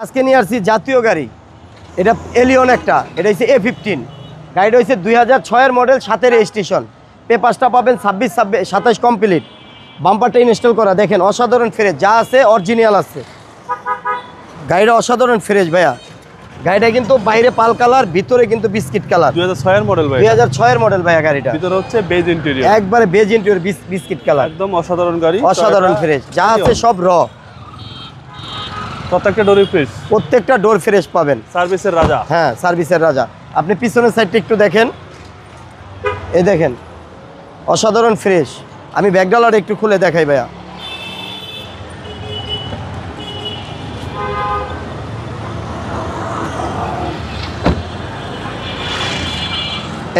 আজকে নিয়ে আসছি জাতীয় গাড়ি, এটা এলিয়ন একটা, এটা হচ্ছে A15 গাড়িটা হচ্ছে 2006-এর মডেল, 7-এর রেজিস্ট্রেশন, পেপারসটা পাবেন 27 কমপ্লিট, বাম্পারটা ইনস্টল করা, দেখেন অসাধারণ ফ্রেশ, যা আছে অরিজিনাল আছে, গাড়িটা অসাধারণ ফ্রেশ ভাইয়া। গাড়িটা কিন্তু বাইরে পাল কালার, ভিতরে কিন্তু বিস্কিট কালার, 2006-এর মডেল ভাই, 2006-এর মডেল ভাইয়া। গাড়িটা ভিতরে হচ্ছে বেজ ইন্টেরিয়র, একবারে বেজ ইন্টেরিয়র, বিস্কিট কালার, একদম অসাধারণ গাড়ি, অসাধারণ ফ্রেশ, যা আছে সব র, প্রত্যেকটা ডোরে ফ্রেশ, প্রত্যেকটা ডোর ফ্রেশ পাবেন, সার্ভিসের রাজা। হ্যাঁ সার্ভিসের রাজা। আপনি পিছনের সাইডটা একটু দেখেন, এই দেখেন অসাধারণ ফ্রেশ। আমি ব্যাকডালার একটু খুলে দেখাই ভাইয়া,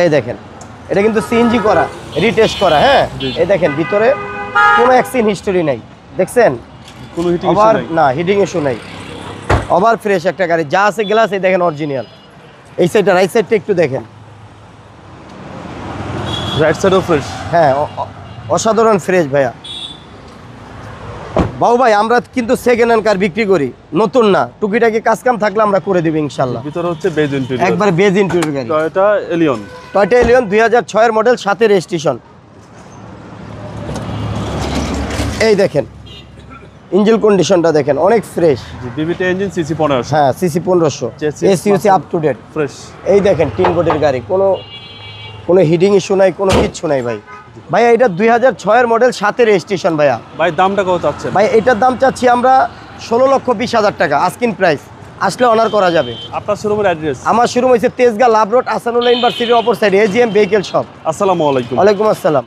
এই দেখেন এটা কিন্তু সিএনজি করা, রিটেস্ট করা, হ্যাঁ এই দেখেন ভিতরে কোনো অ্যাক্সিডেন্ট হিস্টোরি নাই, দেখছেন কোনো হিটিং ওভার ইস্যু নাই, না হিটিং ইস্যু নাই, ওভার ফ্রেশ একটা গাড়ি, যা আছে গ্লাস এই দেখেন অরিজিনাল। এই সাইডটা রাইট সাইডটা একটু দেখেন, রাইট সাইডও ফ্রেশ, হ্যাঁ অসাধারণ ফ্রেশ ভাইয়া। বাবু ভাই আমরা কিন্তু সেকেন্ড হ্যান্ড কার বিক্রি করি, নতুন না, টুকিটাকি কাজ কাম থাকলে আমরা করে দিব ইনশাল্লাহ। ভিতরে হচ্ছে বেজ ইন্টেরিয়র, একবার বেজ ইন্টেরিয়র গাড়ি, টয়োটা এলিয়ন, টয়োটা এলিয়ন 2006-এর মডেল, 7-এর রেজিস্ট্রেশন। এই দেখেন ইঞ্জিন কন্ডিশনটা দেখেন অনেক ফ্রেশ, বিবিটি ইঞ্জিন সিসি 1500, হ্যাঁ সিসি 1500, এসইউসি আপ টু ডেট ফ্রেশ। এই দেখেন 3 কোটির গাড়ি, কোনো হিটিং ইস্যু নাই, কোনো কিচ্ছু নাই ভাই। ভাইয়া এটা 2006-এর মডেল, 7-এর রেজিস্ট্রেশন ভাইয়া। ভাই দামটা কত চাচ্ছেন? ভাই এটার দাম চাচ্ছি আমরা 16,20,000 টাকা, আস্কিং প্রাইস, আসলে অনার করা যাবে। আপনার শোরুমের অ্যাড্রেস? আমার শোরুম হয়েছে তেজগাঁ লাভ রোড, আসানুল্লাহ ইউনিভার্সিটির অপর সাইডে, এজিএম ভেহিকেল শপ। আসসালামু আলাইকুম। ওয়ালাইকুম আসসালাম।